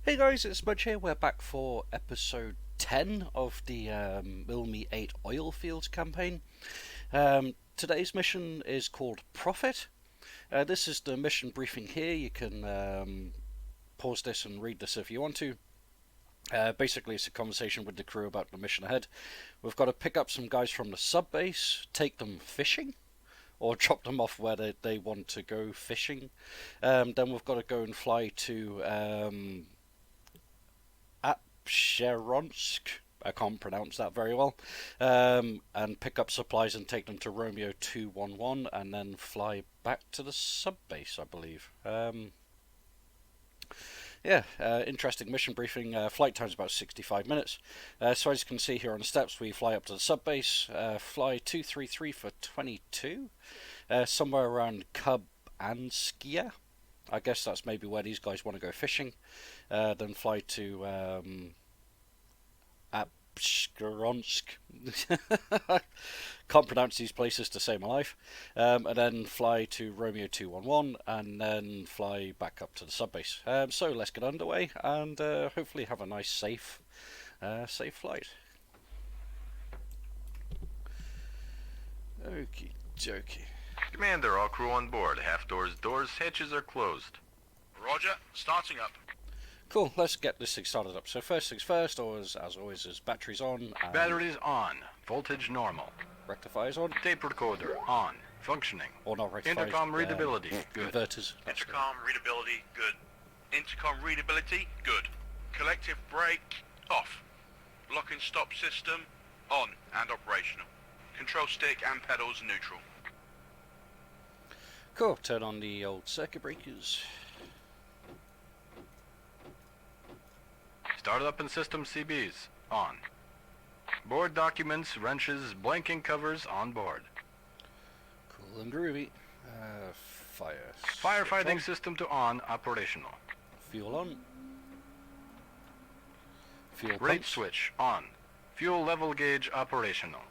Hey guys, it's Mudge here. We're back for episode 10 of the Milme 8 Oilfields campaign. Today's mission is called Profit. This is the mission briefing here. You can pause this and read this if you want to. Basically, it's a conversation with the crew about the mission ahead. We've got to pick up some guys from the sub base, take them fishing, or drop them off where they want to go fishing. Then we've got to go and fly to Sheronsk, I can't pronounce that very well, and pick up supplies and take them to Romeo 211 and then fly back to the sub base, I believe. Interesting mission briefing. Flight time's about 65 minutes. So as you can see here on the steps, we fly up to the sub base, fly 233 for 22, somewhere around Kubanskia. I guess that's maybe where these guys want to go fishing. Then fly to Apshkeronsk. Can't pronounce these places to save my life. And then fly to Romeo 211 and then fly back up to the sub base. So let's get underway and hopefully have a nice safe flight. Okie dokie. Commander, all crew on board. Half doors, hatches are closed. Roger, starting up. Cool, let's get this thing started up. So first things first, or as always, is batteries on. And Batteries on. Voltage normal. rectifiers on. Tape recorder on. Functioning. Or not rectifiers. Intercom readability. Good. Inverters. Intercom readability, good. Intercom readability, good. Collective brake, off. Lock and stop system, on and operational. Control stick and pedals neutral. Cool, turn on the old circuit breakers. Startup and system CBs on. Board documents, wrenches, blanking covers on board. Cool and groovy. Fire. Firefighting on. system to on, operational. Fuel on. Fuel Rate pumps. switch on. Fuel level gauge operational.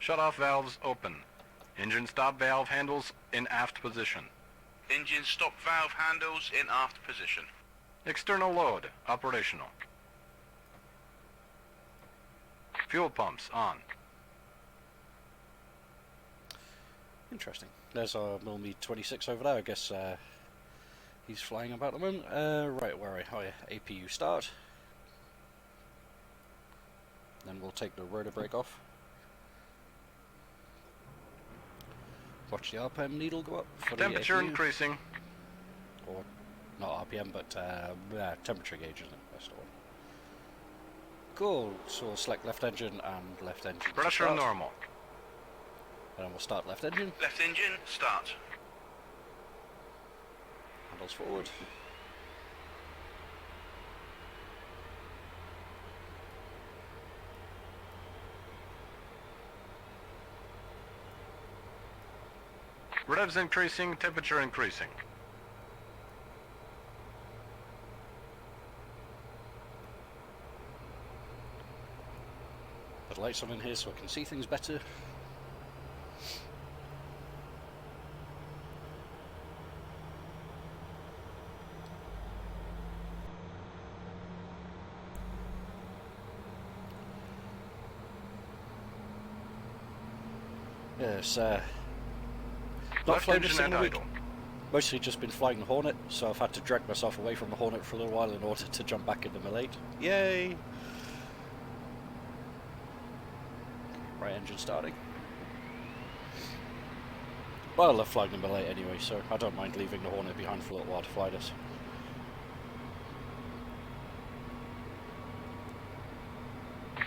Shut-off valves open. Engine stop valve handles in aft position. Engine stop valve handles in aft position. External load operational. Fuel pumps on. Interesting. There's our Milme 26 over there. I guess he's flying about at the moment. Right, where are we? Oh yeah, APU start. Then we'll take the rotor brake off. Watch the RPM needle go up for Temperature the APU. increasing. Or not RPM, but temperature gauge, isn't it? That's the one. Cool. So we'll select left engine and left engine. to Pressure start. normal. And then we'll start left engine. Left engine, start. Handles forward. Revs increasing, temperature increasing. Put lights on in here so I can see things better. Yes, not Left flying this engine thing at a week. idle. Mostly just been flying the Hornet, so I've had to drag myself away from the Hornet for a little while in order to jump back into the Mil8. Yay! Right engine starting. Well, I love flying the Mil8 anyway, so I don't mind leaving the Hornet behind for a little while to fly this.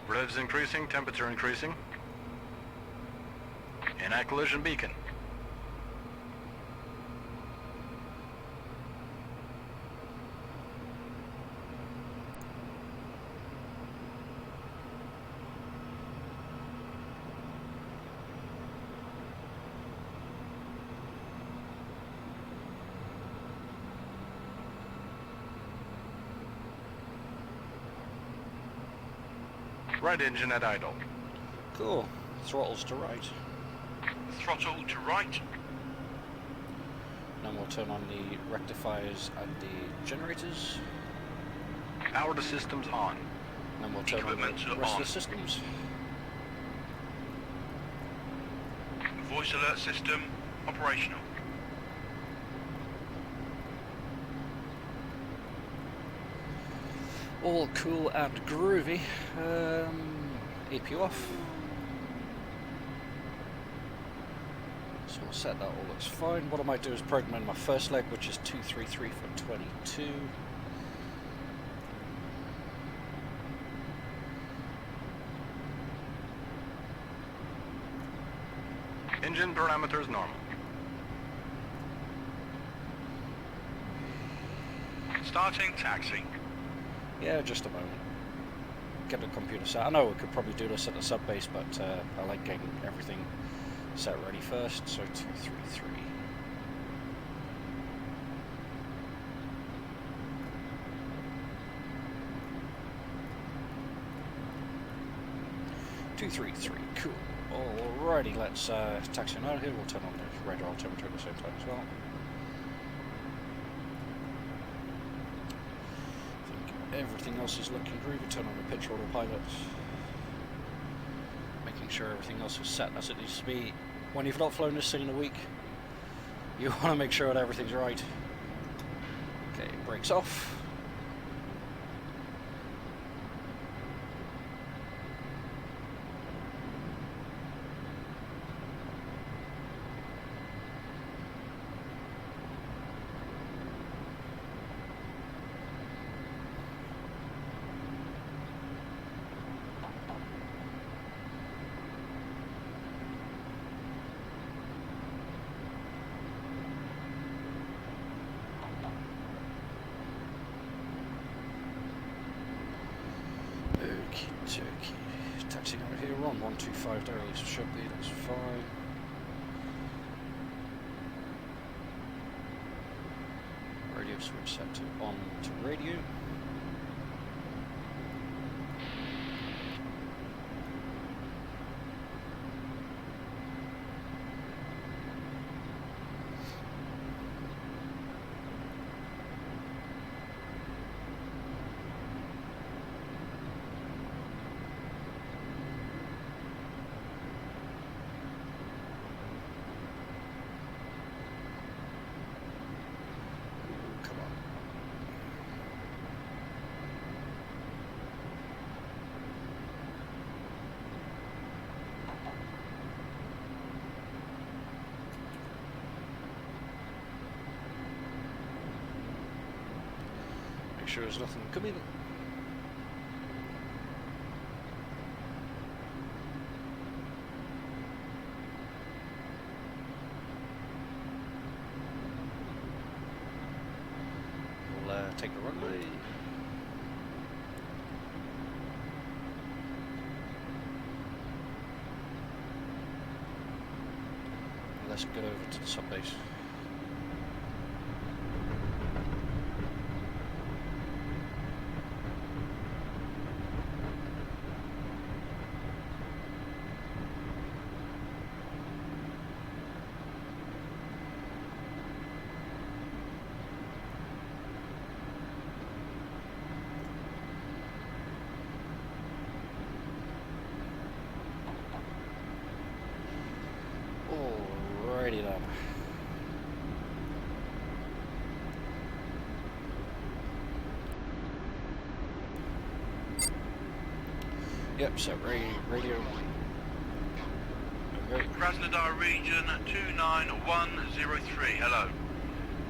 Revs increasing, temperature increasing. Anti-collision beacon. Right engine at idle. Cool. Throttles to right. Throttle to right. Then we'll turn on the rectifiers and the generators. Power to systems on. And then we'll turn on Equipment the rest on. of the systems. Voice alert system operational. All cool and groovy. APU off. So we'll set that, all looks fine. What I might do is program in my first leg, which is 233 for 22. Engine parameters normal. Starting taxi. Yeah, just a moment. Get the computer set. I know we could probably do this at the sub base, but I like getting everything set ready first. So 233. Cool. Alrighty, let's taxi on out of here. We'll turn on the radar altimeter at the same time as well. I think everything else is looking groovy. Turn on the pitch autopilot. Making sure everything else is set as it needs to be. When you've not flown this thing in a week, you want to make sure that everything's right. Okay, brakes off. Turkey. Taxiing out here, we're on 125 there, at least should be, that's fine. Radio switch set to on to radio. Make sure there's nothing coming. We'll take the runway. Let's get over to the sub base. Alrighty then. Yep, set radio. Okay. Krasnodar region 29103. Hello.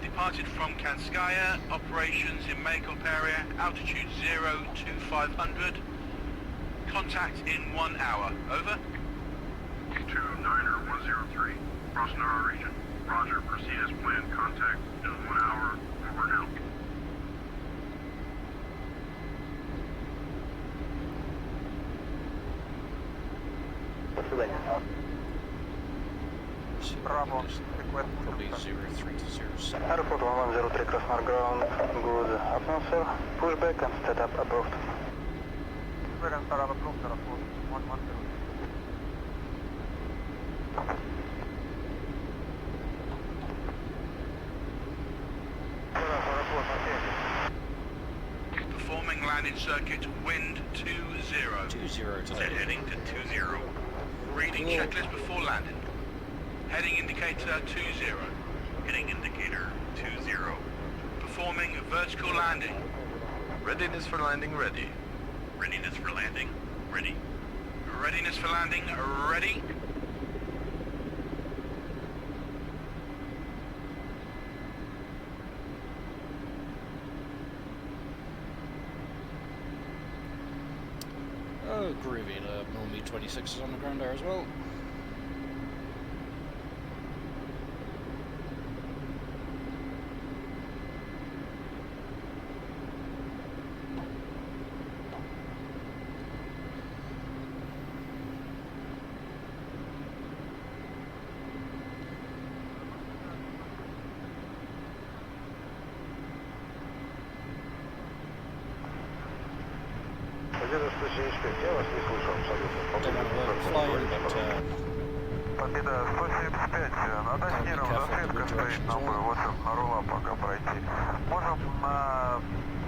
Departed from Kanskaya. Operations in makeup area. Altitude 0 to 500. Contact in 1 hour. Over. 29103. Krasnodar region. Roger. Proceed as planned. Contact in 1 hour. Over now. Bravo, request Probably 03 to 07. Airport 1103 Krasnodar ground, good atmosphere, pushback and set up approved. Pushback and start up approved, airport 110. Performing landing circuit, wind 20. 20 today. Heading to 20. Reading Cool. checklist before landing. Heading indicator 20. Heading indicator 20. Performing vertical landing. Readiness for landing ready. Readiness for landing, ready. Readiness for landing, ready. Oh, groovy. The Milmi 26 is on the ground there as well. Я вас не слышу абсолютно. Don't want to work flying, but Победа 175, надо Can't be сниром, careful of the засветка wind стоит direction на as well. вот на рула пока пройти. Можем на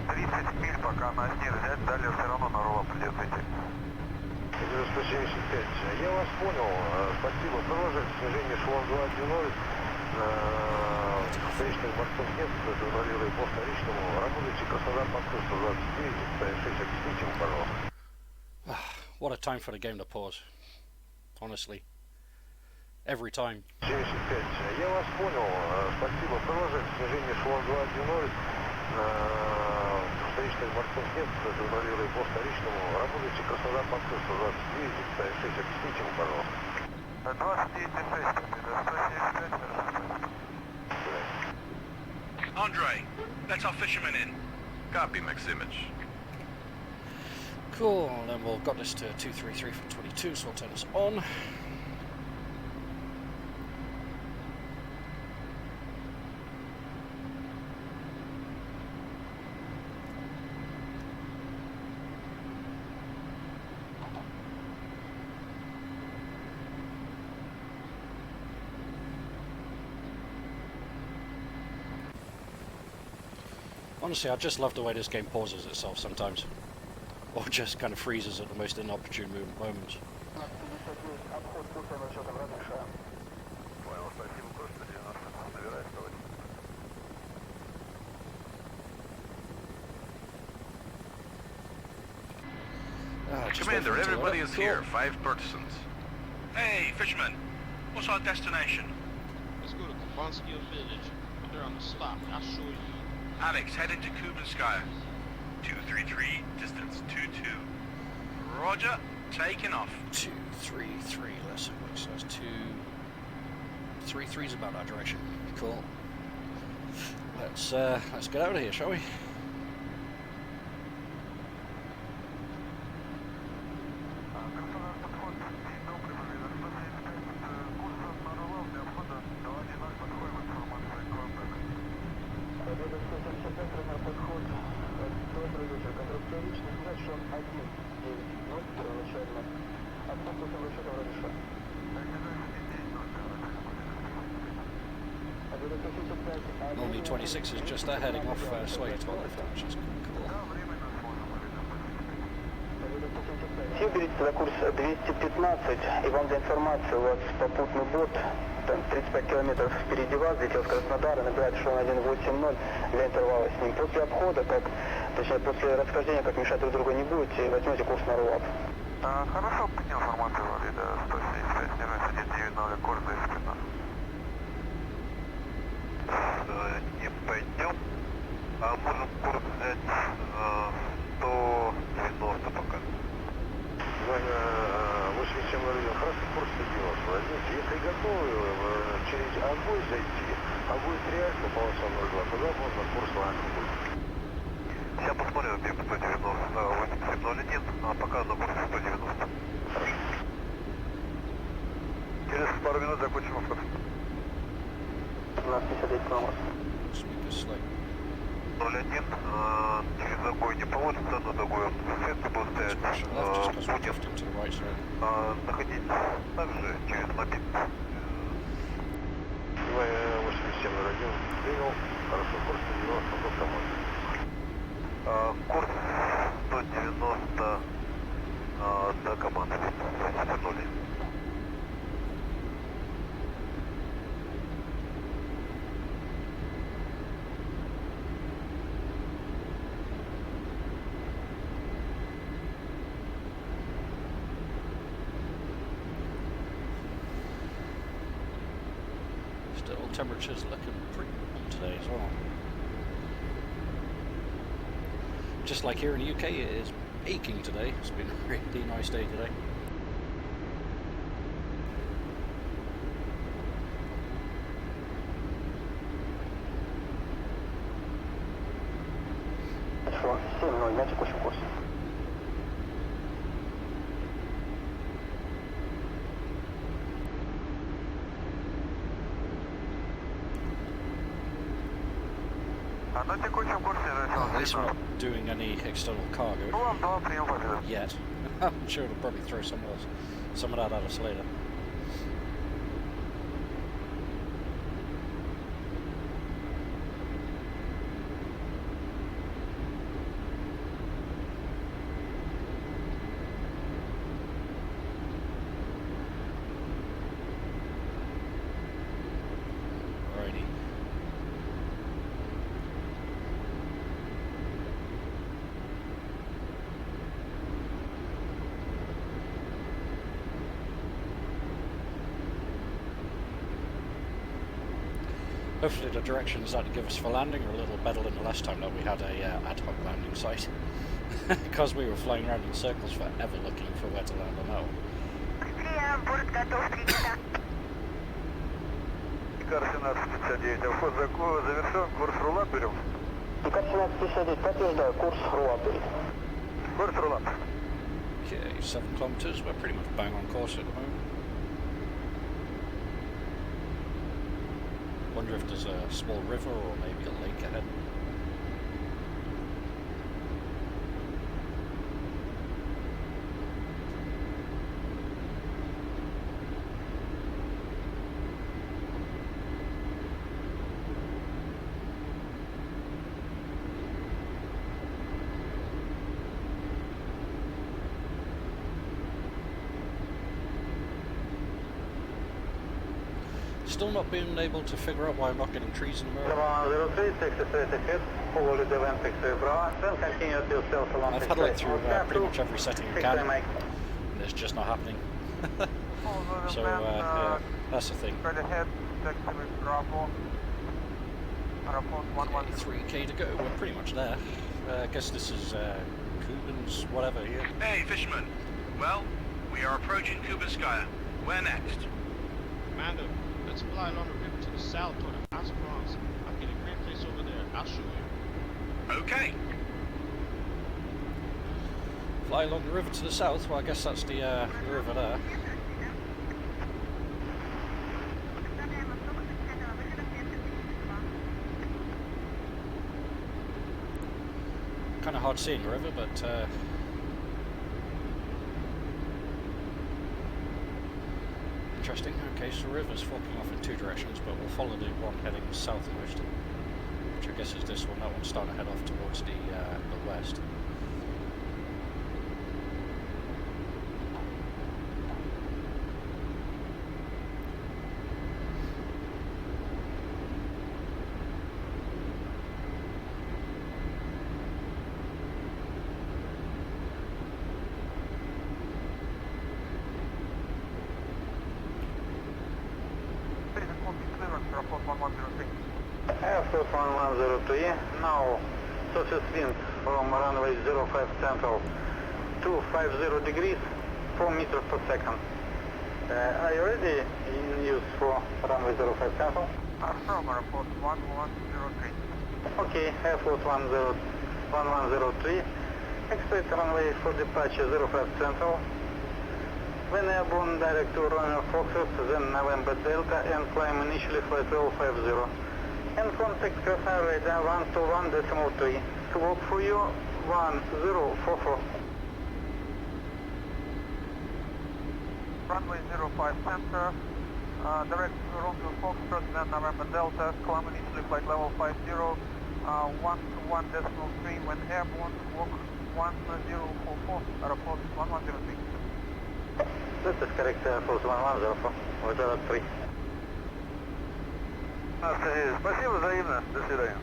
30 миль пока на снир взять, далее все равно на рула придется идти. 175, я вас понял, спасибо. Продолжайте снижение шлом 210. Встречных бортов нет, контролируя по вторичному. Работайте Краснодар Москвы 129, 56, объясните ему, пожалуйста. what a time for the game to pause. Honestly. Every time. 75, я вас понял, спасибо. Продолжайте снижение шлом 210. Вторичных бортов нет, контролируя по вторичному. Работайте Краснодар Москвы 129, 56, объясните ему, пожалуйста. 29,6, победа 175. Andre, let our fishermen in. Copy, Maximich. Cool, and then we've got this to 233 from 22, so we'll turn this on. Honestly, I just love the way this game pauses itself sometimes. Or just kind of freezes at the most inopportune moments. Commander, everybody is here. 5 persons. Hey, fishermen, what's our destination? Let's go to Kubanskiel Village. They're on the stop. I'll show you. Alex, heading to Kubanskaya. 233, distance 22. Roger, taking off. 233, let's have a look, so that's 233 is about that direction. Cool. Let's get out of here, shall we? Normally 26 is just there, heading off slightly to our left, which is cool. Все берите за курс 215, и вам для информации, у вас попутный бот, там 35 километров впереди вас, летел с Краснодара, набирает эшелон 180 для интервала с ним. После обхода, точнее после расхождения, как мешать друг другу не будете, возьмете курс на рулап. Хорошо, принял информацию, Валида, 175, снижение 190, курс 215. Не пойдем, а можем курс взять 190 пока. 87 район, хорошо, курс 190 возьмите. Если готовы через огонь зайти, огонь реально полоса 02, туда можно курс ландинг будет. Сейчас посмотрим объект 190, 8701, а пока на курсе 190. Хорошо. Через пару минут закончим обход. У нас 59 километров. Speak is slow. 01, через огонь не получится, но другой сетки будет стоять. Just because we're drifting to the right side. Находить также через мобильный. 8701, принял. Хорошо, курс 90, до команды. Курс temperature's looking pretty warm today as well. Just like here in the UK, it is baking today. It's been a really nice day today. Хорошо, 7-0 на текущем курсе. На текущем курсе At least we're not doing any external cargo Вам 2, прием победа. yet. I'm sure it'll probably throw some of that at us later. Alrighty. Hopefully the directions that give us for landing are a little better than the last time that we had a ad hoc landing site. Because we were flying around in circles forever looking for where to land on that one. Икар 1759, вход завершен, курс рула берем. Икар 1759, подтверждаю, курс Руапель. Курс рула. Okay, 7 kilometres, we're pretty much bang on course at the moment. Wonder if there's a small river or maybe a lake ahead. Still not being able to figure out why I'm not getting trees in the mirror. I've had a look through pretty much every setting I can, and it's just not happening. So yeah, that's the thing. 3k to go, we're pretty much there. I guess this is Kuban's whatever here. Hey, fisherman. Well, we are approaching Kubanskaya. Where next? Commander, let's fly along the river to the south toward the House of Bronze. I've got a great place over there. I'll show you. Okay. Fly along the river to the south, well I guess that's the river there. Kind of hard seeing the river, but interesting. Okay, so the river's forking off in two directions, but we'll follow the one heading southwest, which I guess is this one. That one's starting to head off towards the west. Airfield 1103, now surface wind from runway 05 central, 250 degrees, 4 meters per second. Are you ready in use for runway 05 central? From airport 1103. Okay, airport 1103, expect runway for departure 05 central. When airborne, direct to Romeo Foxtrot, then November Delta, and climb initially flight 050. And contact Krasnoyar radar 121.3. Squawk for you 1044. Runway 05 center, direct to Romeo Foxtrot, then November Delta, climb initially flight level 50, 121.3. When airborne, squawk 1044, airport 1103. This is correct, airport 1104, weather 3. Спасибо взаимно. До свидания.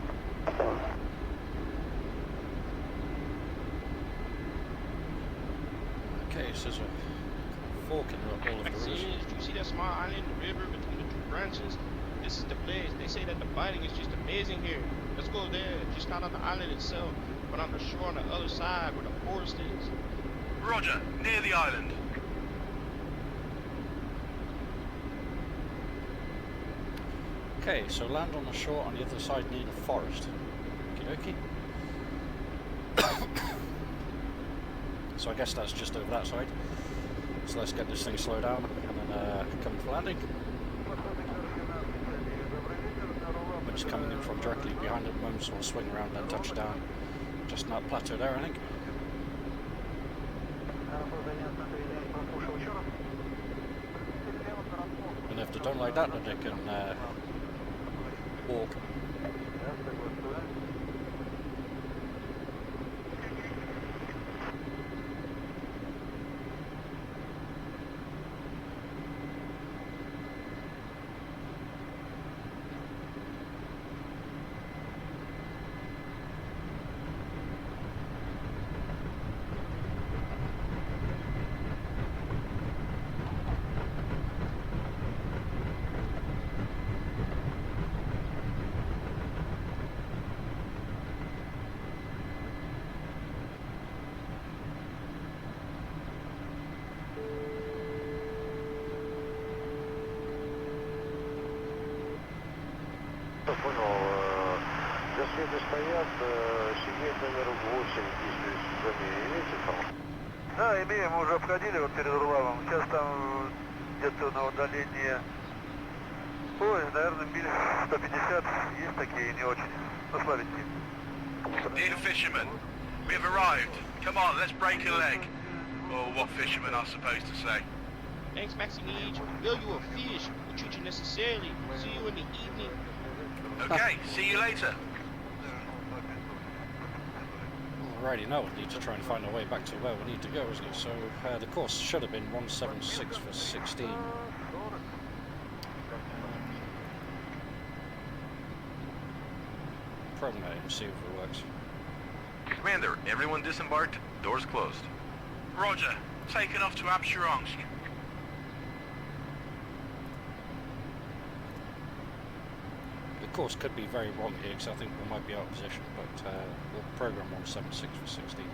Okay, so there's a fork in all of the As rivers. soon as you see that small island in the river between the two branches, this this is the place. They say that the fighting is just amazing here. Let's go there, just not on the island itself, but on the shore on the other side where the forest is. Roger, near the island. Okay, so land on the shore on the other side near the forest. Okie dokie. So I guess that's just over that side. So let's get this thing slowed down and then come for landing. We're just coming in from directly behind at the moment, so we'll swing around and touch down just on that plateau there, I think. And if they don't like that, then they can walk. Понял. Досветы стоят, сидеть номер 8, если сами имеете там? Да, имеем, мы уже обходили вот перед Урлавом. Сейчас там где-то на удалении, ой, наверное, миль 150, есть такие, не очень, но слабенькие. Dear fishermen, we have arrived. Come on, let's break a leg. Or what fishermen are supposed to say. Thanks, Maximilian. Will you a fish? We'll treat you necessarily. See you in the evening. Okay, see you later. Alrighty, now we need to try and find our way back to where we need to go, isn't it? So the course should have been 176 for 16. Probably not even see if it works. Commander, everyone disembarked. Doors closed. Roger, taken off to Absheronsk. The course could be very wrong here, because I think we might be out of position, but we'll program 176 for 16.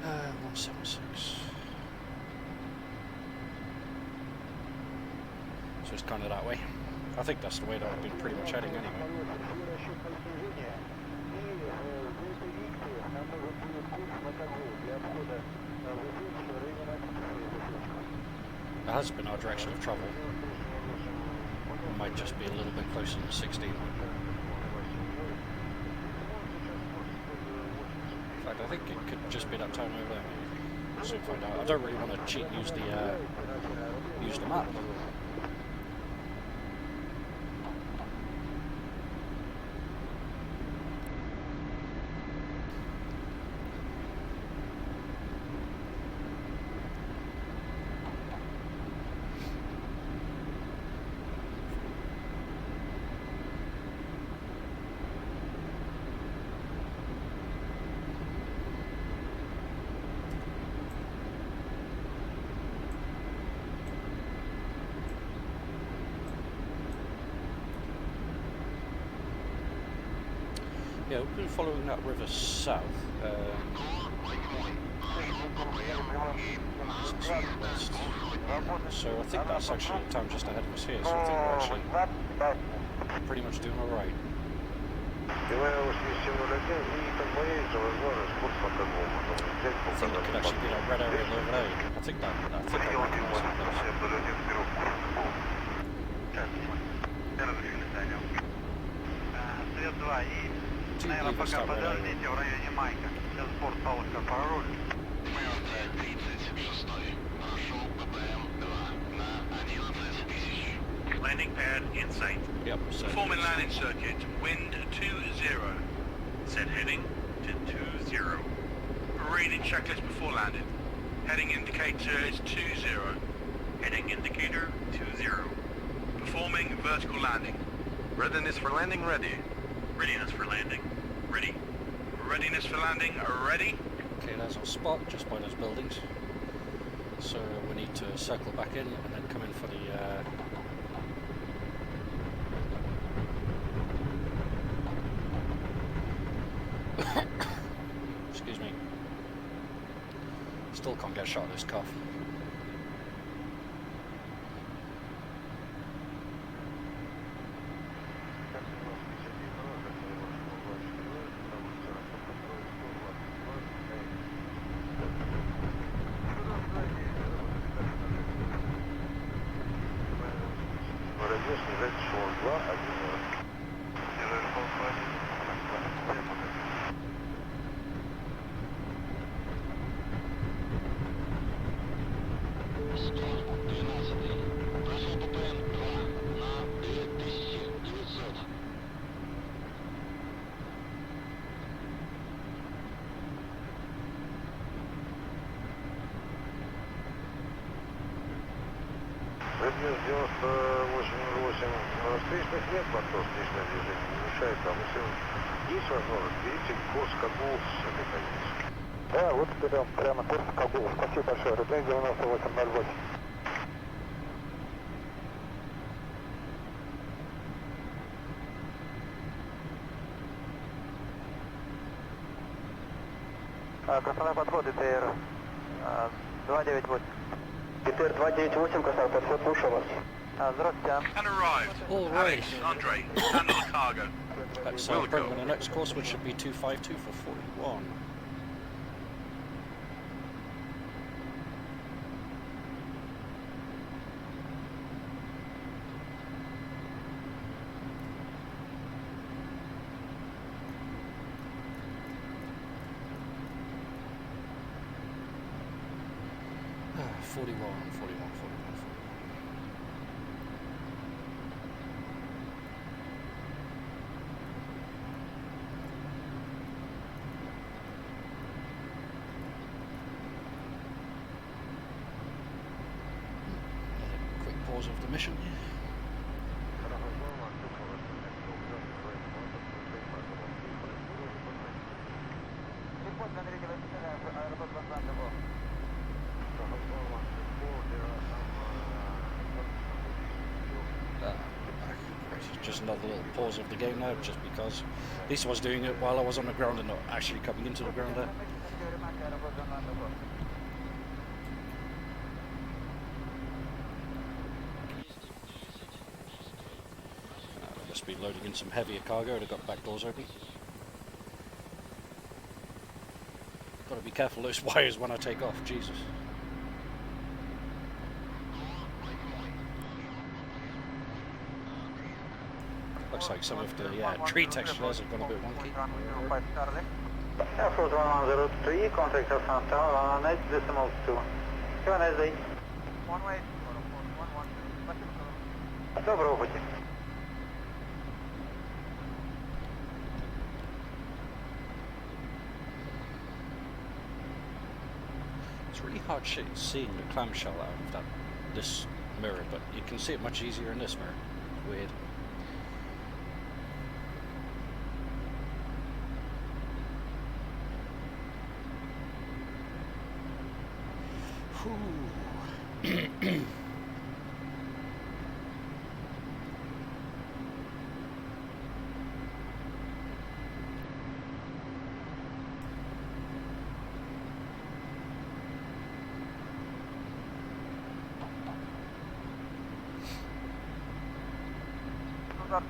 Uh, 176. So it's kind of that way. I think that's the way that I've been pretty much heading anyway. That has been our direction of travel. It might just be a little bit closer than 16. In fact, I think it could just be that town over there. Maybe. We'll soon find out. I don't really want to cheat and use the map. Yeah, we've been following that river south. So I think that's actually the town just ahead of us here, so I think we're actually pretty much doing alright. I think it could actually be that red area over there. I think that Наверное, пока подождите в районе Майка. Сейчас борт получится пароль. Landing pad in sight. Yep, so Performing landing circuit. Wind 20. Set heading to 20. Reading checklist before landing. Heading indicator is 20. Heading indicator 20. Performing vertical landing. Readiness for landing ready. Readiness for landing. Ready. Readiness for landing. Ready. Okay, there's our spot, just by those buildings. So we need to circle back in and then come in for the... Excuse me. Still can't get a shot of this cough. Радиус 98,8 встречных нет, мотор встречное движение не мешает, а если есть возможность, берите курс Кабул с этой позиции. Да, вот берем прямо курс Кабул. Спасибо большое. Рублей 9808. Краснодар подходит, ТР 298. ТТР 298, Краснодар, подход, слушаю вас. Здравствуйте. And arrived. All right. Alex, Andre, handle the cargo. Let's Will bring go. on the next course, which should be 252 for 41. Ah, 41, 41, 41, 41. Another quick pause of the mission. Just another little pause of the game now, just because at least I was doing it while I was on the ground and not actually coming into the ground there. I'll just be loading in some heavier cargo. They've got back doors open. Got to be careful those wires when I take off. Jesus. Looks like some of the tree textures have gone a bit wonky. Air Force 103, contact us on tower, 8 decimal 2. Have a nice day. Доброго пути. It's really hard seeing the clamshell out of this mirror, but you can see it much easier in this mirror. Weird.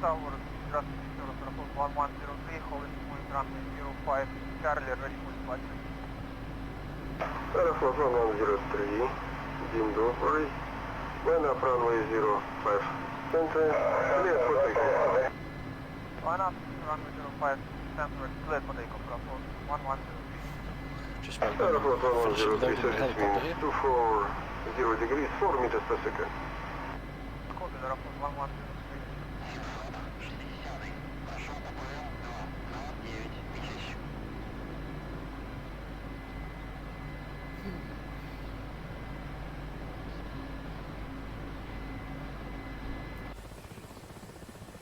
Tower, здравствуйте, еще раз, рапорт 1103, holding point runway 05, Charlie, ready for departure. Airflow 1103, день добрый, line up runway 05, center, clear for takeoff. Line up runway 05, center, clear for takeoff, Airflow 1103. Just wait for finishing loading the helicopter here. 240 degrees, 4 meters per second. Copy, Airflow 1103.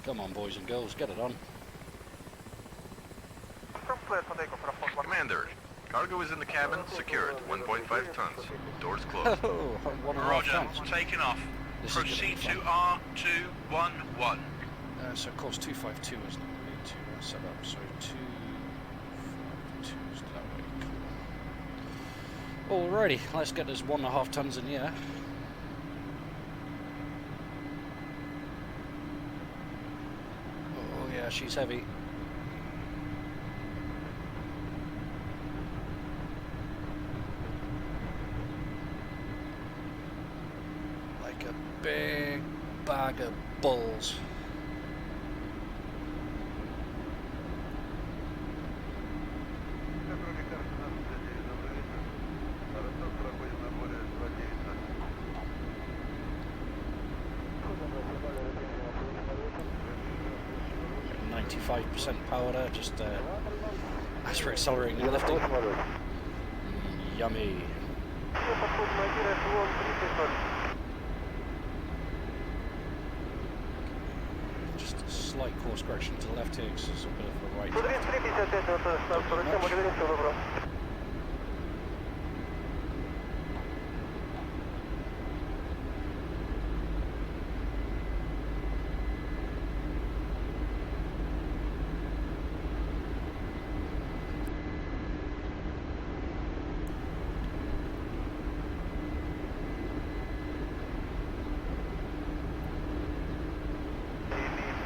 Come on, boys and girls, get it on. Commander, Cargo is in the cabin, secured, 1.5 tons. Doors closed. Oh, 1.5 Roger, tons. taking off. This is gonna be Proceed to fun. R211. So course 252 is not going to set up, so 252 is that way. Alrighty, let's get this 1.5 tons in here. Oh yeah, she's heavy. Like a big bag of balls. Getting 95% power there, just as for accelerating and lifting. Yummy. Just a slight course correction to the left here, because there's a bit of a right.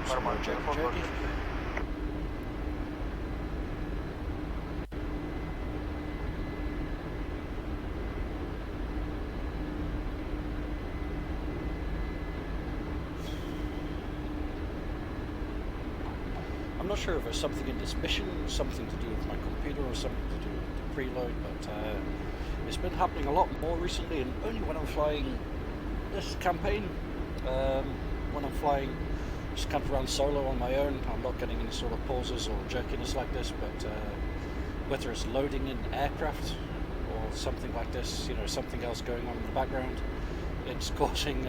Some more jerky. I'm not sure if there's something in this mission, something to do with my computer or something to do with the preload, but it's been happening a lot more recently, and only when I'm flying this campaign. When I'm flying just kind of around solo on my own, I'm not getting any sort of pauses or jerkiness like this, but whether it's loading in aircraft or something like this, you know, something else going on in the background, it's causing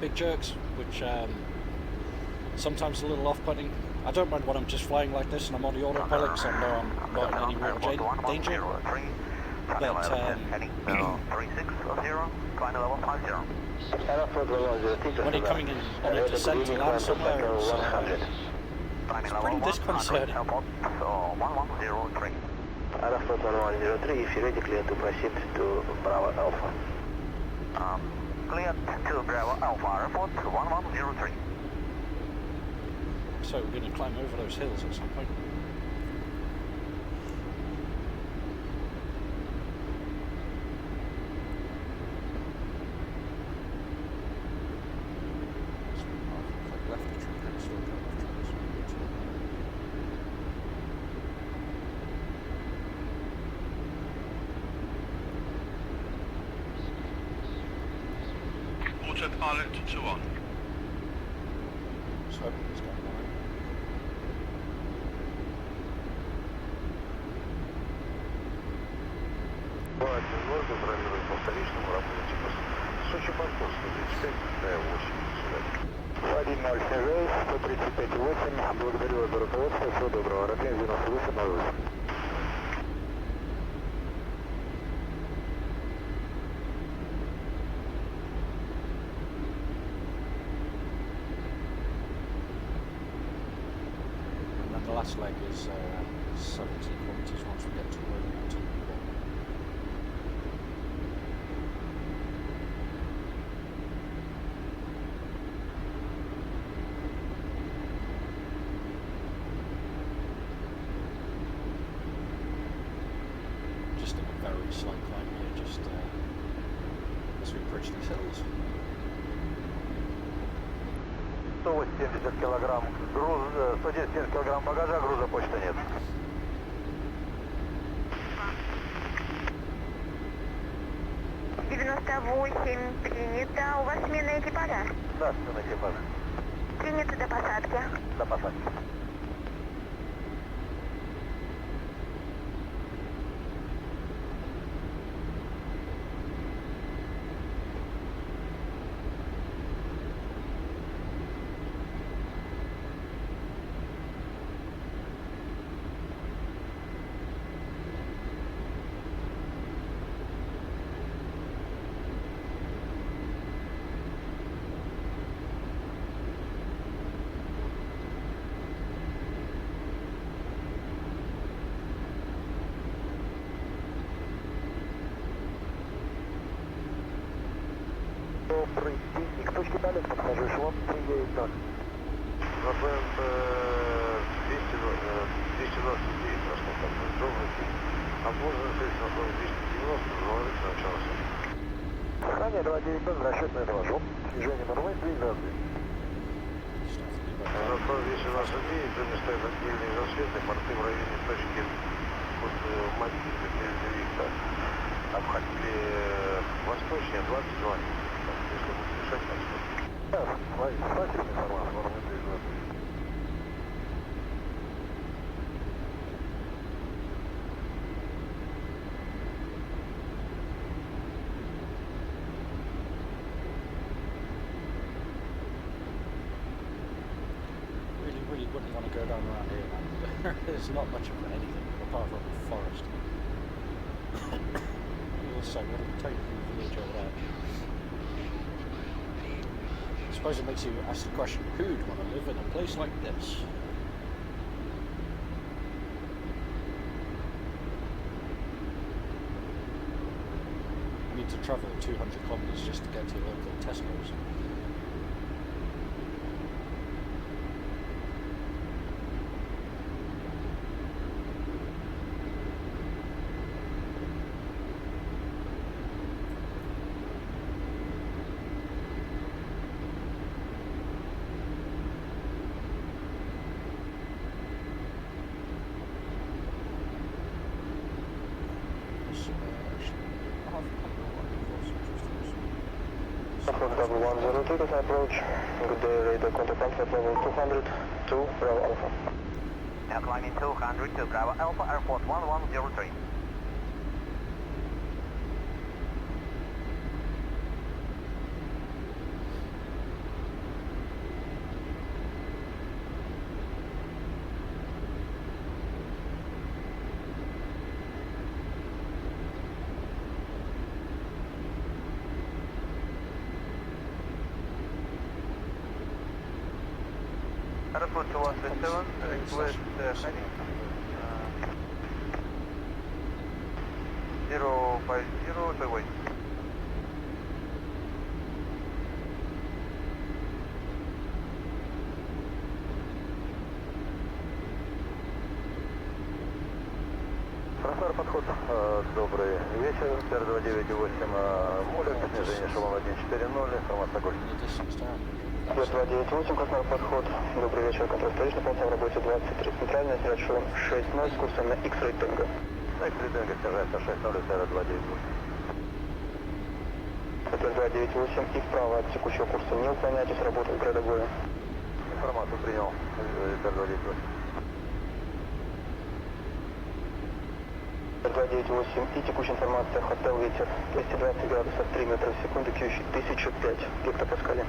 big jerks, which sometimes a little off-putting. I don't mind when I'm just flying like this and I'm on the autopilot, because I know I'm not in any real danger, but when you're coming in on a descent to land somewhere, it's pretty disconcerting. Aeroflot 1103, if you're ready, clear to proceed to Bravo Alpha. Clear to Bravo Alpha, Aeroflot 1103. So we're going to climb over those hills at some point. Autopilot to on. So it's going on. Контролируем по вторичному, работайте по Сочи Банковск, 135, 135,8, благодарю вас за руководство, всего доброго, Раклин 9808. And then the last leg is 70 kilometers once we get to where we want to. Just a very slight climb here, just as we bridge these hills. 170 килограмм груз, 110 килограмм багажа, груза почты нет. Принято. У вас смена экипажа? Да, смена экипажа. Принято до посадки. До посадки. Эшелон 390. ВПН 229 прошел там, Джовники. Обложено 6 на 290, говорит начало. Ранее 290, расчетное доложу. Движение на руле 3 градуса. На 229, сегодня стоят отдельные засветы, порты в районе точки мобильных Викта. Обходили восточнее 22. Если будет решать, так что. Да, спасибо, информация, нормально 3 градуса. Really wouldn't want to go down around here, man. There's not much of anything apart from the forest. Also, what a totally village over there. I suppose it makes you ask the question, who'd want to live in a place like this? You need to travel 200 kilometres just to get to your local Tesco's. Level 102 to approach. Good day, radar contact at level 200 to Bravo Alpha. Now climbing 200 to Bravo Alpha, airport 1103. Airport 217, request heading 050 to wait. Просор подход. Добрый вечер. ТР-298 Муля, снижение эшелона 140, информация Голь. 298, Красный подход. Добрый вечер, контроль столичный, полностью в работе 23. Центральная, снижать шум 6-0 с курсом на X-Ray Tango. X-Ray Tango, снижается 6-0, ТР-298. ТР-298 и вправо от текущего курса не уклоняйтесь, работает градобоя. Информацию принял, ТР-298. ТР-298 и текущая информация, хотел ветер 220 градусов 3 метра в секунду, пьющий 1005 гектопаскалей.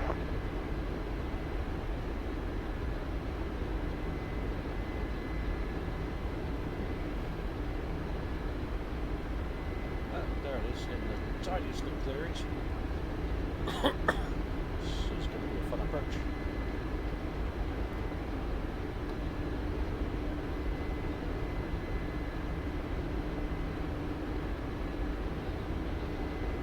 There it is, in the tiniest little clearings. This is going to be a fun approach.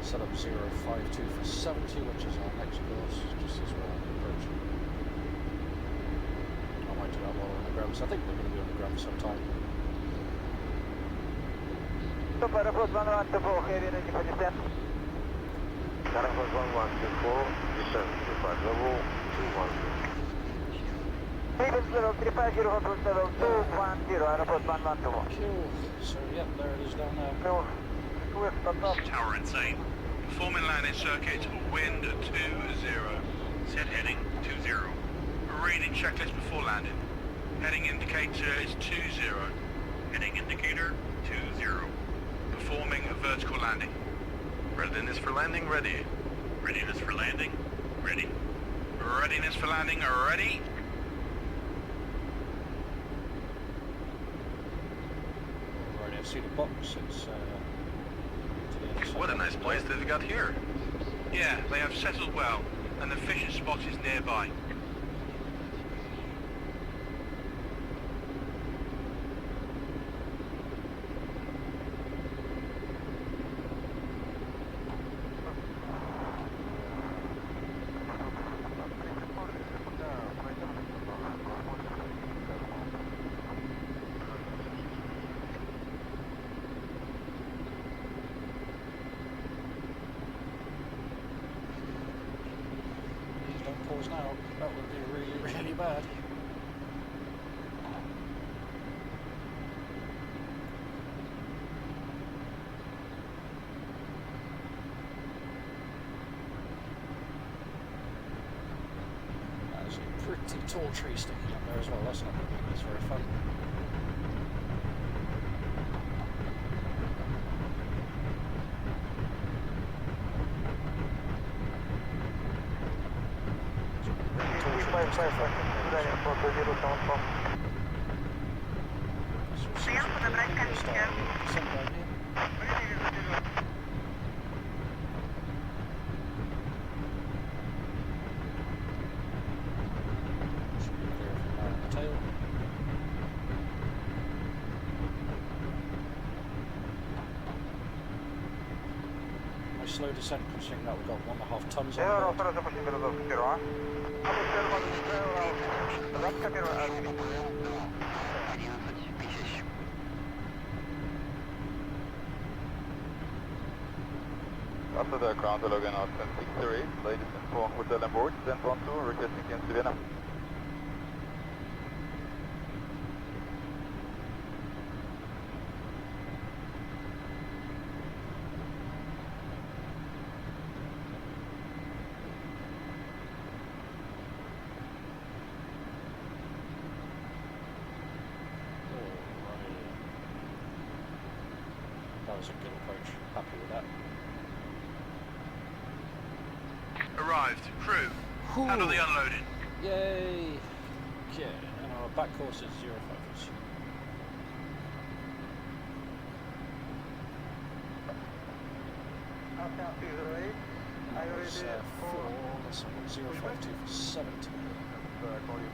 Set up 052 for 70, which is our next course, just as we're approaching. I might do that while we're on the ground, so I think we're going to be on the ground for some time. Airport 114, heavy ready for descent. Airport 114, descent, depart level 210. Leaving level 350, approach level 210, airport 112. Cool. So, yep, there it is down there. Tower insane. Performing landing circuit, wind 20. Set heading 20. Reading checklist before landing. Heading indicator is 20. Heading indicator 20. Performing a vertical landing. Readiness for landing, ready. Readiness for landing, ready. Readiness for landing, ready. Alright, I've seen a box. It's to the other side. What a nice place they've got here. Yeah, they have settled well, and the fishing spot is nearby. controls now. That would be really, really bad. There's a pretty tall tree sticking up there as well. That's not going to make this very fun. Прием подобрать комиссию. My slow descent, considering that we've got 1.5 tons on board. After the ground login out 1063, ladies informed hotel and board, 1012, requesting against Vienna. That was a good approach. Happy with that. Arrived. Crew, handle the unloading. Yay! Okay, and our back course is 0 focus. Let's 052 for 70.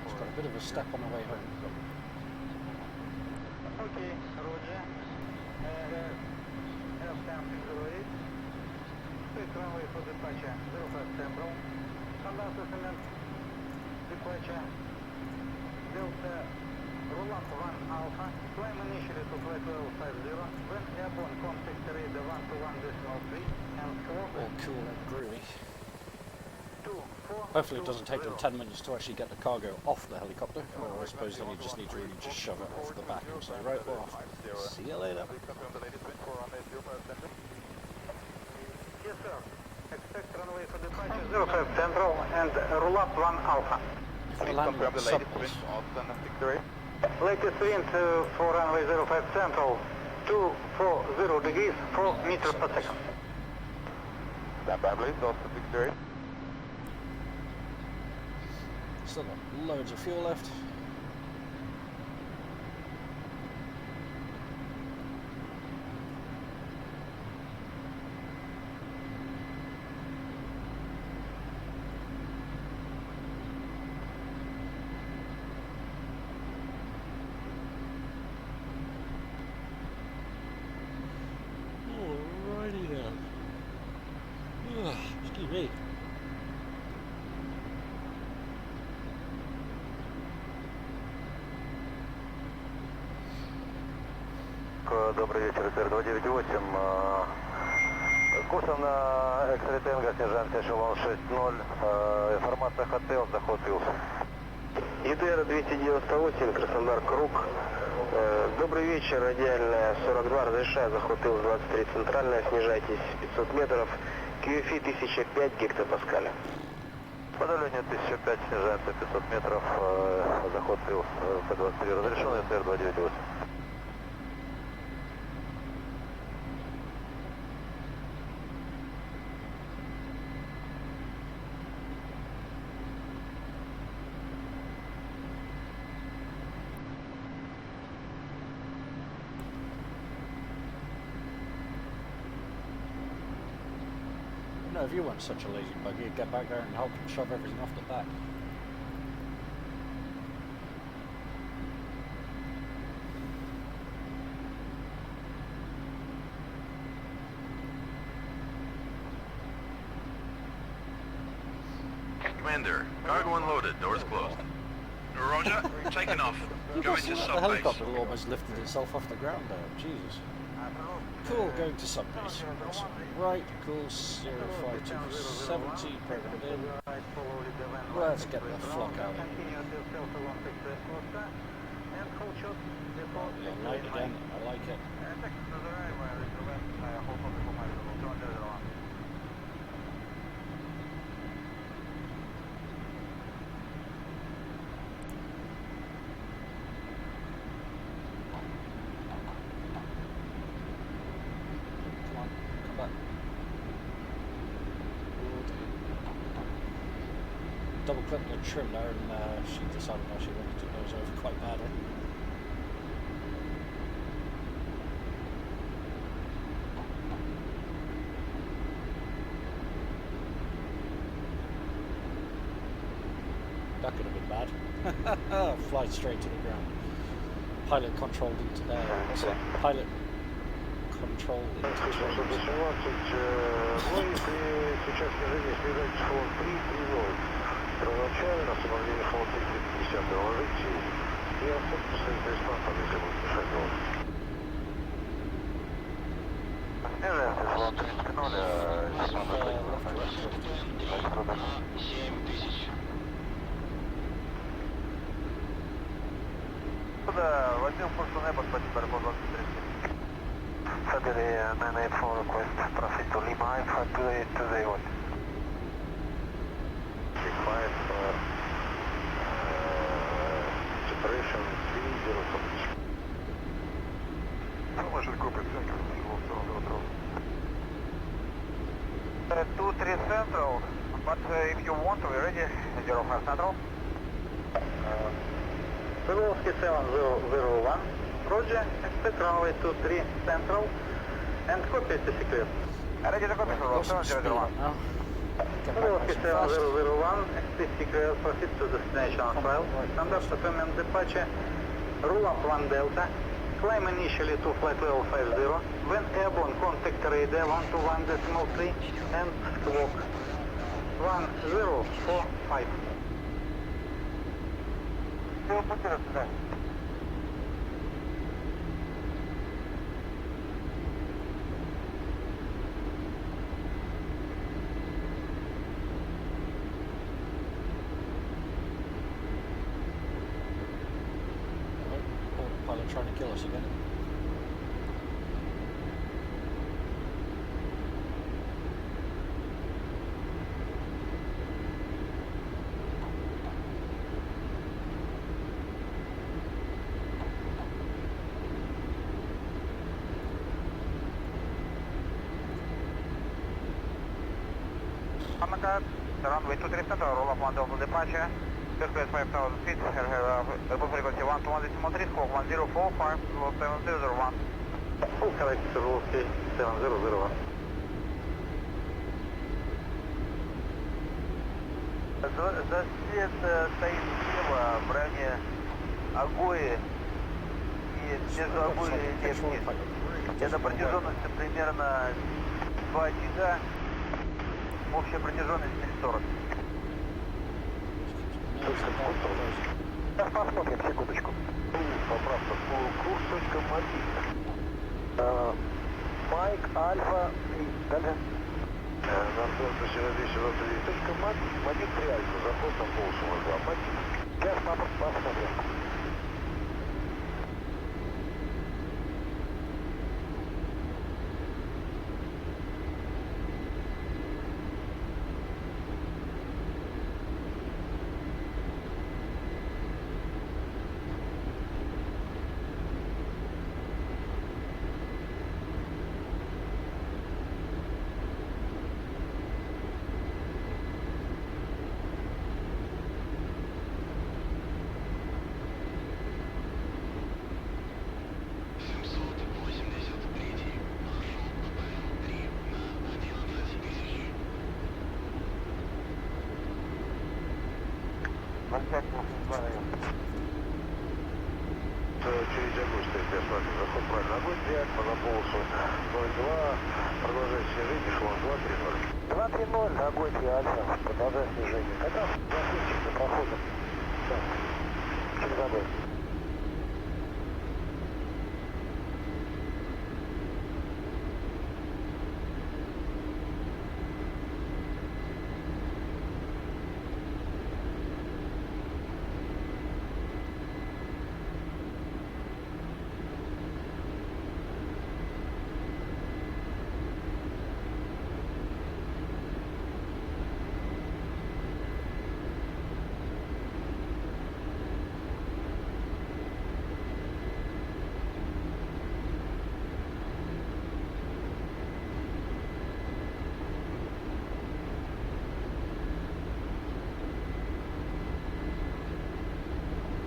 It's got a bit of a step on the way home. Okay, Roger. F-1008. Please runway for departure. 05 Central. Conduct cement departure. Delta Roland 1 Alpha. Climb initially to flight level 50. When airborne contact rate 121.3 and slope All cool and groovy. 24. Hopefully it doesn't take them 10 minutes to actually get the cargo off the helicopter, or I suppose then you just need to really just shove it off the back and say, right, well, see you later. Yes, sir. Expect runway for departure 05 Central and roll up 1 Alpha. If we land on subways, Latest wind for runway 05 Central, 240 degrees, 4 meters per second. Stand by please, also 68. still got loads of fuel left. Alrighty then. Excuse me. Добрый вечер, ТР-298. Курсом на X-Ray снижаемся эшелон 6.0. Информация хотел, заход Вилс. ЕТР-298, Краснодар, Круг. Добрый вечер, радиальная 42, разрешаю заход Вилс 23 центральная, снижайтесь 500 метров. QFI 1005 гектопаскаля. По давлению 1005, снижаемся 500 метров. Заход Вилс П-23 разрешен, ЕТР-298. No, if you weren't such a lazy bugger, you'd get back there and help them shove everything off the back. Commander, cargo unloaded, doors closed. Roger, taking off. Going to The subbase. helicopter almost lifted itself off the ground there, Jesus. Cool, going to subbase. Right, cool, 05270, programmed in. Let's get the flock out. Yeah, light again, I like it. Come on, come back. Double clicked the trim there and she decided now she wanted to nose over quite badly. That could have been bad. Fly straight to the ground. Pilot controlled into pilot control into Первоначально освобождение флота 350 ложите и отсутку с интересантом, если будет мешать голову. Снижаемся, флот 30 7000. Куда? Возьмем курс на небо, спасибо, аэропорт 23. February 984 request, traffic to Lima, Alpha 2821. Separation 30. How much copy central? 2-3 central, but if you want, we're ready. 05 central. Velocity 7001, Roger, expect runway 23 central, and copy is secret. Ready to copy, 7001. Velocity 7001, STC clear, proceed to destination on file. Standard supplement departure, rule up 1 Delta, climb initially to flight level 50. When airborne, contact radar 121.3 and squawk 1045. Pilot trying to kill us again. Commandant, runway 23 center, roll up 1 Delta departure. First class 5,000 feet, above frequency 121.3, squawk 1045, low 7001. Full correct, roll 7001. Засвет стоит слева в районе Агои и между Агои и Лепки. Это протяженность примерно 2 очага, общая протяженность 340. Сейчас посмотрим, секундочку. Поправка. Курс точка мобильно. Майк, Альфа и далее. Антон, точка мобиль. Мобиль 3 Альфа. Заход на полосу 2. Мобиль. Сейчас посмотрим. Через Агой стоит 5 смотрим, заход правильно. Агой 3 Альфа на полосу 02, продолжает снижение, шланг 230. 230, Агой 3 Альфа, продолжает снижение. Как раз закончим за проходом. Да, через Агой.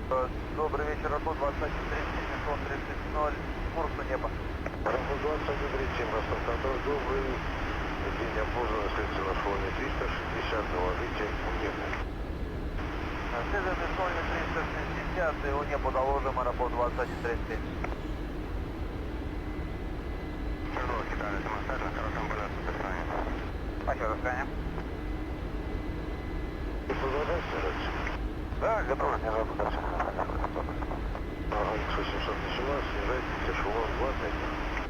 Добрый вечер, Рапорт 2137, 730, курс на небо. Рапорт 2137, Ростов контроль, добрый день, опознан, следствие на фоне 360, доложите у неба. Следует на фоне 360, и у неба доложим, Рапорт 2137. Шарлотки, дали самостоятельно, хорошем полете, до свидания. Спасибо, до свидания. Ты продолжаешь снижаться? Да, готово снижаться, хорошо. Ага, 818, снижайте эшелон 25.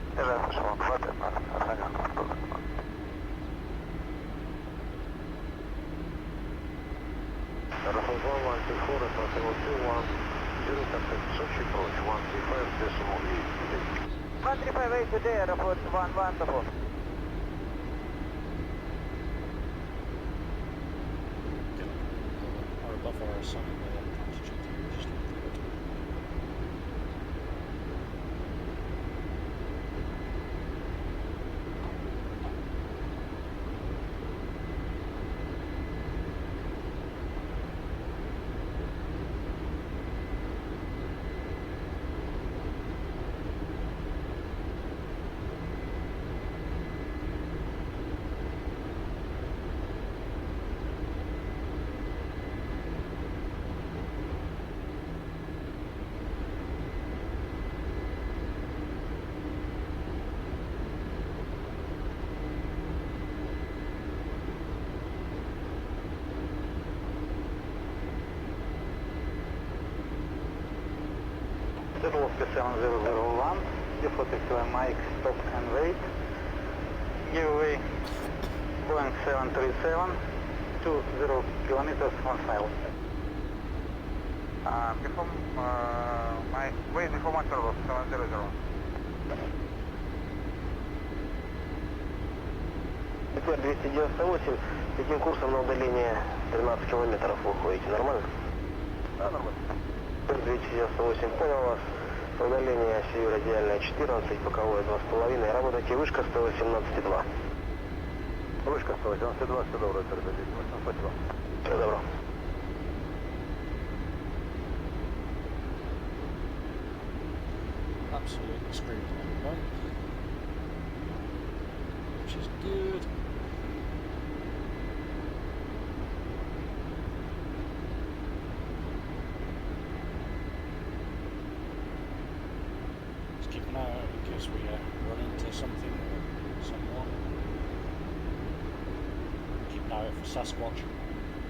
Снижается эшелон 25, охраняется. Rafale 114, it's nothing on 21, 0 contact, Sochi approach, 135.8 today. 135.8 today, Airport 11 support. Or above our assigned altitude. Just leave it. Oscar 7001, default Mike, stop and wait. Giveaway Boeing 737, 20 kilometers, 1 mile. Before my wait before my turbo 700. Теперь 298, таким курсом на удаление 13 километров вы уходите, нормально? Да, нормально. 298, понял вас. Удаление осью радиальная 14, боковое 2,5. Работайте вышка 118,2. Вышка 118,2, все добро, спасибо. Все добро. Absolutely screaming at the moment, which is good. Just keep an eye out in case we run into something or someone. Keep an eye out for Sasquatch,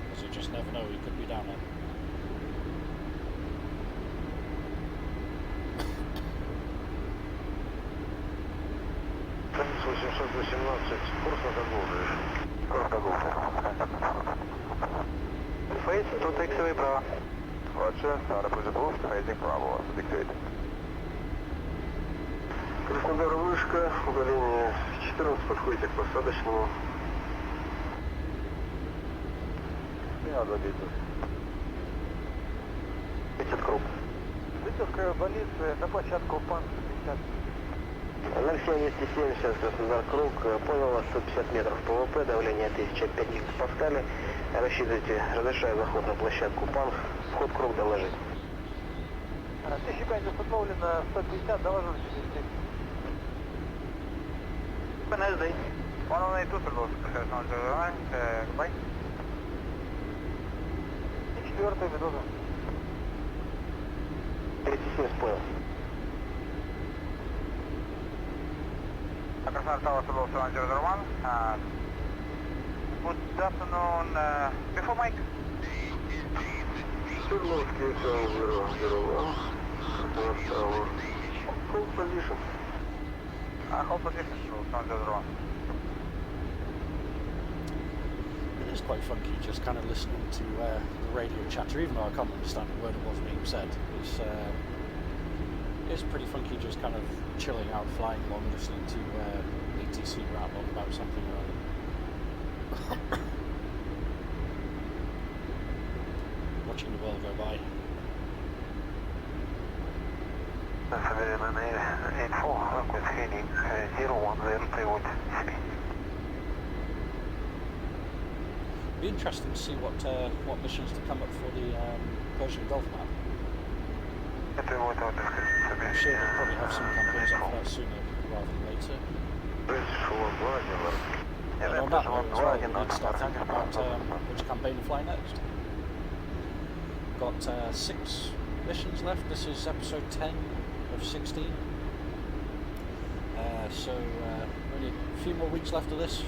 because you just never know, he could be down there. Конец 818, курс на Кагул, Курс Кагул. Фейс, тут иксовый право. Roger, Airport approved, facing Bravo, dictate. Краснодар вышка, удаление 14, подходите к посадочному. Меня забито. 50 круг. Летевская больница на площадку ПАН 50. 07-270, Краснодар круг, понял вас 150 метров ПВП, давление 1005 гектопаскалей. Рассчитывайте, разрешаю заход на площадку ПАН, вход круг доложить. 1005 установлено 150, доложу 10. ПНСД. 102 Свердловск, goodbye. И 4-й Медуза. 37 понял. Краснодар Tower Свердловск 001. Good afternoon, before Mike. Свердловский 001. Краснодар Tower. Hold position. Hold position, 001. It is quite funky just kind of listening to the radio chatter, even though I can't understand a word of what's being said. It's pretty funky just kind of chilling out, flying along, listening to ATC rattle on about something or other. Watching the world go by. Info with heading 01 Be interesting to see what missions to come up for the Persian Gulf map. I'm sure they'll probably have some campaigns up for that sooner rather than later. And on that note as well, we need to start thinking about which campaign to fly next. Got 6 missions left. This is episode 10 of 16. So only a few more weeks left of this.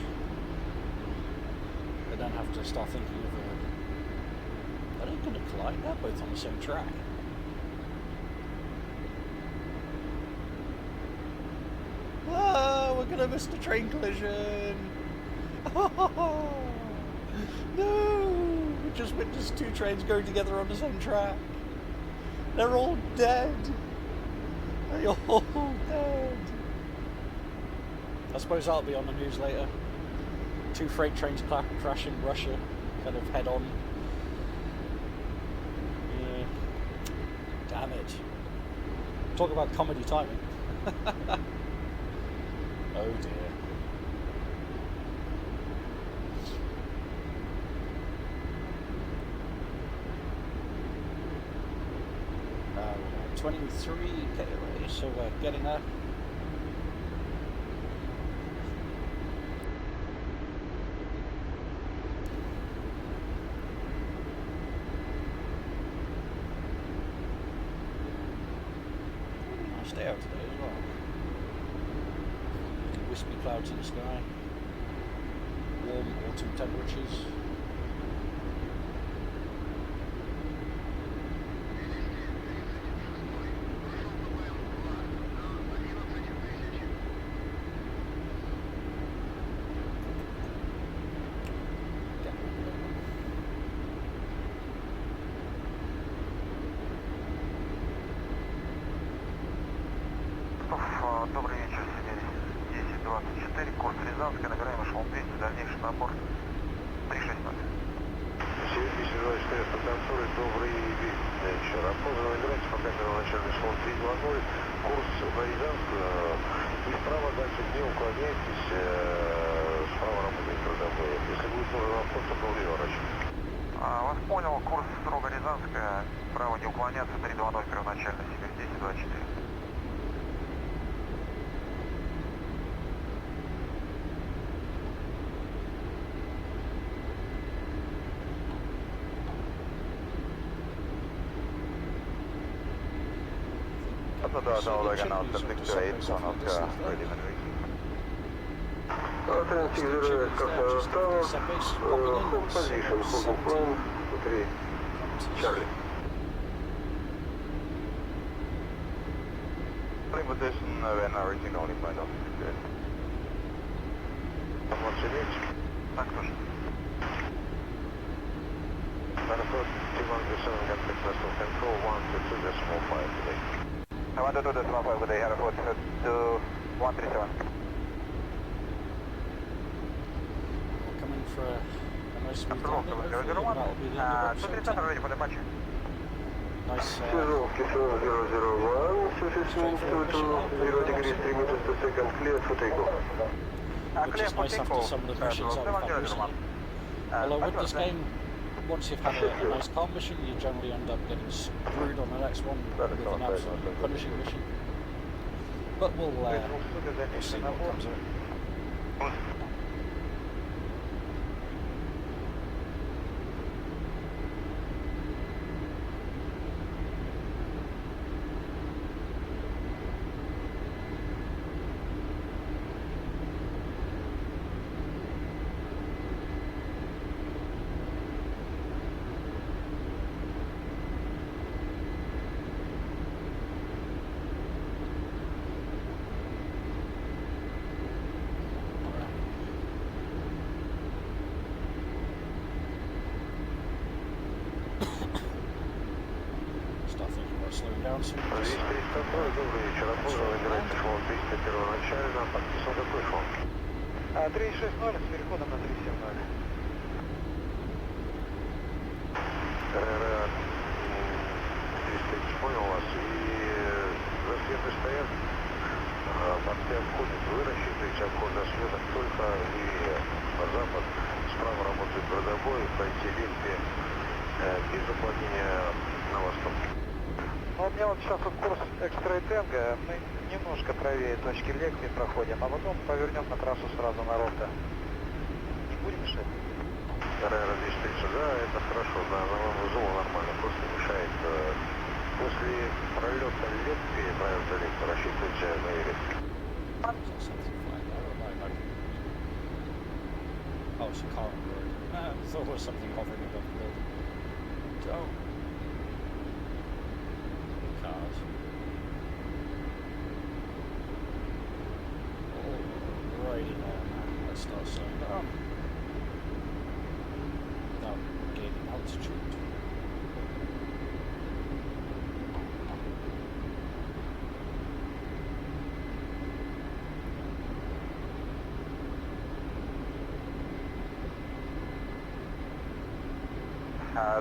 I then have to start thinking of are they going to collide? They're both on the same track. Oh, we're going to miss the train collision. Oh, no, we just witnessed 2 trains going together on the same track. They're all dead. They're all dead. I suppose that'll be on the news later. 2 freight trains crashing Russia, kind of head on. Yeah. Damn it. Talk about comedy timing. Oh dear. 23k away, so we're getting there. Nice day out today as well. Wispy clouds in the sky. Warm autumn temperatures. Добрый вечер, Сибирь. 1024, курс Рязанская, набираем эшелон 200, дальнейший набор 360. 7024, контуры, добрый вечер. Опознанный граница, пока первоначальный эшелон 320, курс на Рязанскую. И справа дальше не уклоняйтесь, справа работает трудовой. Если будет нужен вопрос, то переворачивайте. Вас понял, курс строго Рязанская, справа не уклоняться, 320 первоначально, Сибирь 1024. Так точно. Control 122.5 today. 122.5 today, airport to 137. We're coming for a nice smooth landing, hopefully, and that'll be the end of episode 10. Nice Связовки 001, straightforward mission, 0 degrees 3 meters per second, clear for takeoff. which is nice after some of the missions I've had recently. Although with this game, once you've had a nice calm mission, you generally end up getting screwed on the next one with an absolutely punishing mission. But we'll see what comes of it. Slowing down soon. Добрый вечер, опознанный граница эшелон 200 первоначально, подписан какой эшелон? 360 с переходом на 370. РР 330, понял вас, и засветы стоят, порты обходят, вы рассчитываете обход засветок только левее, на запад, справа работает бронебой, пойти линии без уклонения на восток. Ну, у меня вот сейчас вот курс экстра и тенга, мы немножко правее точки лекции проходим, а потом повернем на трассу сразу на рота. Не будем мешать? Райра 230, да, это хорошо, да, на вам узлу нормально, просто не мешает. После пролета лекции, пролета лекции, рассчитывайте на риски. Oh, it's a car on the road. I thought it was something hovering above the building. Oh. Cars. Alrighty then. Let's start slowing down. Now gaining altitude.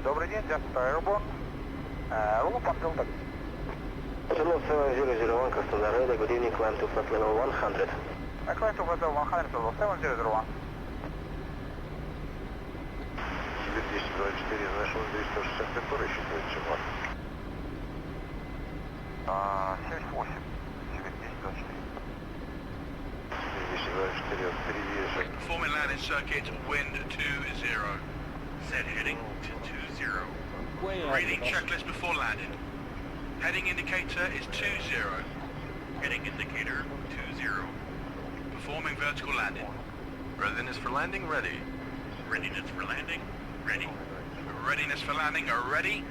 Добрый день, Delta Airborne. Loop until taxi. Hello, 7001, Customer Ready, good evening, climb to flight level 100. I climb to flight level 100, level 7001. 224, нашел 265, рассчитывает чего? 78, 224. 224, впереди. Performing landing circuit, wind 20. Set heading to 20. Way out Reading of the checklist before landing. Heading indicator is 20. Heading indicator 20. Performing vertical landing. Readiness for landing ready. Readiness for landing, ready. Readiness for landing, are ready.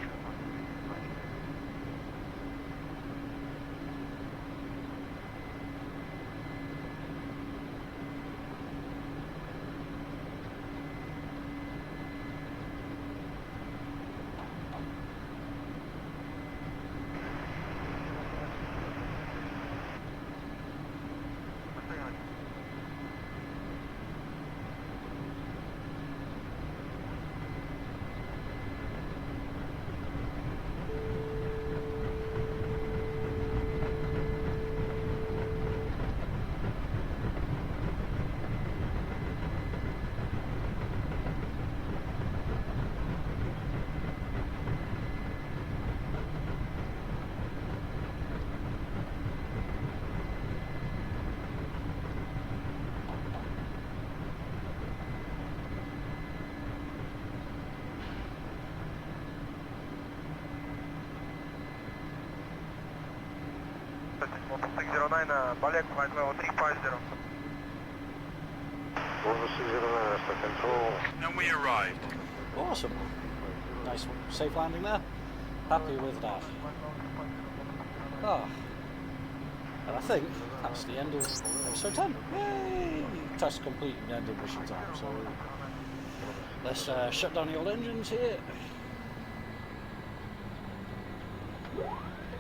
Take 09, Balek, flight level 350. Over 609, that's the control. And we arrived. Awesome. Nice safe landing there. Happy with that. Ah. And I think that's the end of episode 10. Yay! Task complete and the end of mission time. So let's shut down the old engines here.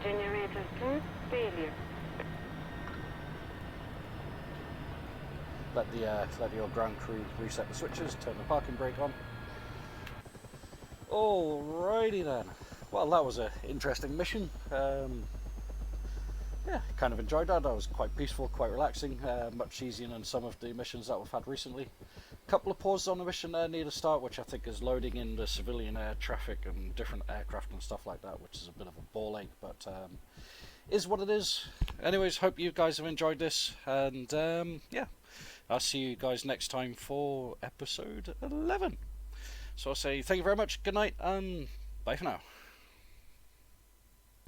Generator 2, failure. Let the old ground crew reset the switches, turn the parking brake on. Alrighty then. Well, that was an interesting mission. Yeah, kind of enjoyed that. That was quite peaceful, quite relaxing, much easier than some of the missions that we've had recently. A couple of pauses on the mission there near the start, which I think is loading in the civilian air traffic and different aircraft and stuff like that, which is a bit of a ball ache, but is what it is. Anyways, hope you guys have enjoyed this, and yeah, I'll see you guys next time for episode 11. So I'll say thank you very much, good night, and bye for now.